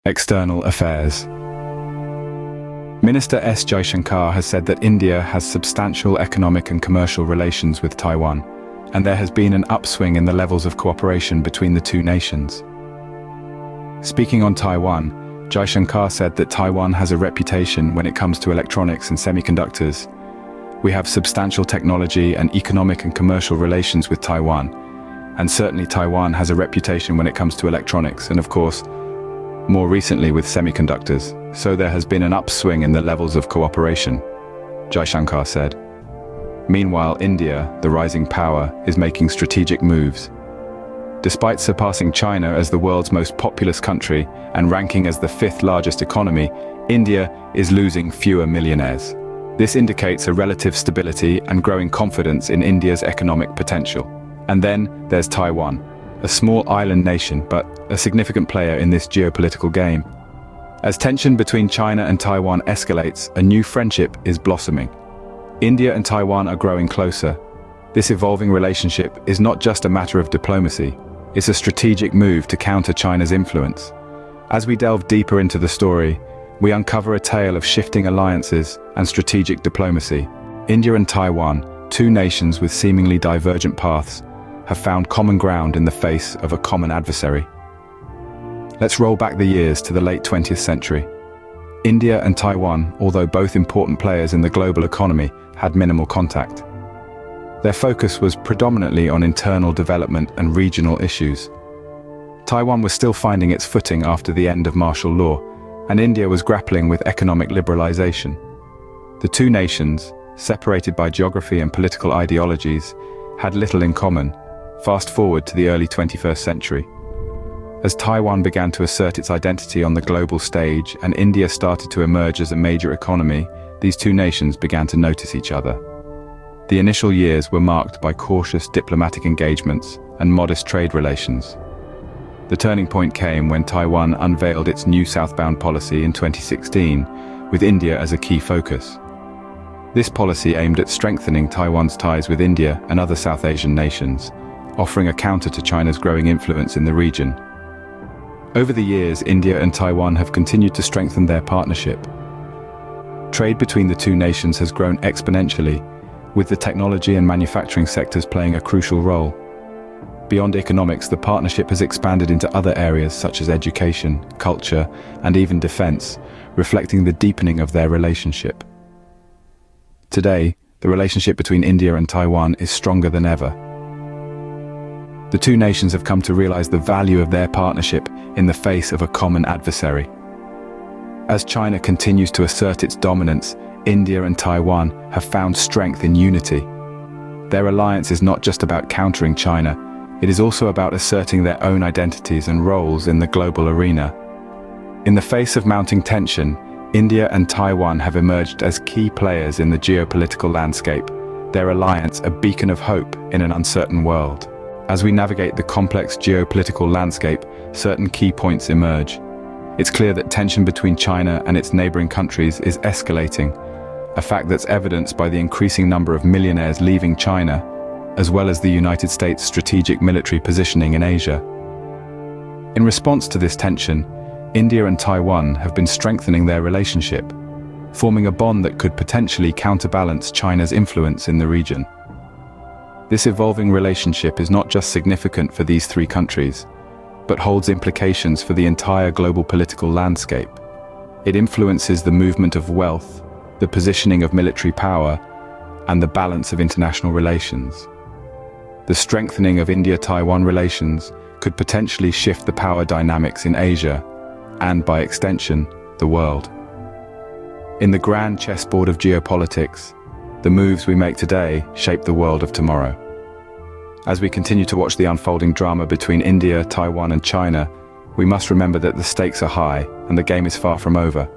External Affairs. Minister S. Jaishankar has said that India has substantial economic and commercial relations with Taiwan, and there has been an upswing in the levels of cooperation between the two nations. Speaking on Taiwan, Jaishankar said that Taiwan has a reputation when it comes to electronics and semiconductors. We have substantial technology and economic and commercial relations with Taiwan, and certainly Taiwan has a reputation when it comes to electronics and, of course, more recently with semiconductors, so there has been an upswing in the levels of cooperation, Jaishankar said. Meanwhile, India, the rising power, is making strategic moves. Despite surpassing China as the world's most populous country and ranking as the fifth largest economy, India is losing fewer millionaires. This indicates a relative stability and growing confidence in India's economic potential. And then there's Taiwan, a small island nation but a significant player in this geopolitical game. As tension between China and Taiwan escalates, a new friendship is blossoming. India and Taiwan are growing closer. This evolving relationship is not just a matter of diplomacy, it's a strategic move to counter China's influence. As we delve deeper into the story, we uncover a tale of shifting alliances and strategic diplomacy. India and Taiwan, two nations with seemingly divergent paths, have found common ground in the face of a common adversary. Let's roll back the years to the late 20th century. India and Taiwan, although both important players in the global economy, had minimal contact. Their focus was predominantly on internal development and regional issues. Taiwan was still finding its footing after the end of martial law, and India was grappling with economic liberalization. The two nations, separated by geography and political ideologies, had little in common. Fast forward to the early 21st century. As Taiwan began to assert its identity on the global stage and India started to emerge as a major economy, these two nations began to notice each other. The initial years were marked by cautious diplomatic engagements and modest trade relations. The turning point came when Taiwan unveiled its new southbound policy in 2016, with India as a key focus. This policy aimed at strengthening Taiwan's ties with India and other South Asian nations, offering a counter to China's growing influence in the region. Over the years, India and Taiwan have continued to strengthen their partnership. Trade between the two nations has grown exponentially, with the technology and manufacturing sectors playing a crucial role. Beyond economics, the partnership has expanded into other areas such as education, culture, and even defense, reflecting the deepening of their relationship. Today, the relationship between India and Taiwan is stronger than ever. The two nations have come to realize the value of their partnership in the face of a common adversary. As China continues to assert its dominance, India and Taiwan have found strength in unity. Their alliance is not just about countering China, it is also about asserting their own identities and roles in the global arena. In the face of mounting tension, India and Taiwan have emerged as key players in the geopolitical landscape, their alliance a beacon of hope in an uncertain world. As we navigate the complex geopolitical landscape, certain key points emerge. It's clear that tension between China and its neighboring countries is escalating, a fact that's evidenced by the increasing number of millionaires leaving China, as well as the United States' strategic military positioning in Asia. In response to this tension, India and Taiwan have been strengthening their relationship, forming a bond that could potentially counterbalance China's influence in the region. This evolving relationship is not just significant for these three countries, but holds implications for the entire global political landscape. It influences the movement of wealth, the positioning of military power, and the balance of international relations. The strengthening of India-Taiwan relations could potentially shift the power dynamics in Asia, and by extension, the world. In the grand chessboard of geopolitics, the moves we make today shape the world of tomorrow. As we continue to watch the unfolding drama between India, Taiwan, and China, we must remember that the stakes are high and the game is far from over.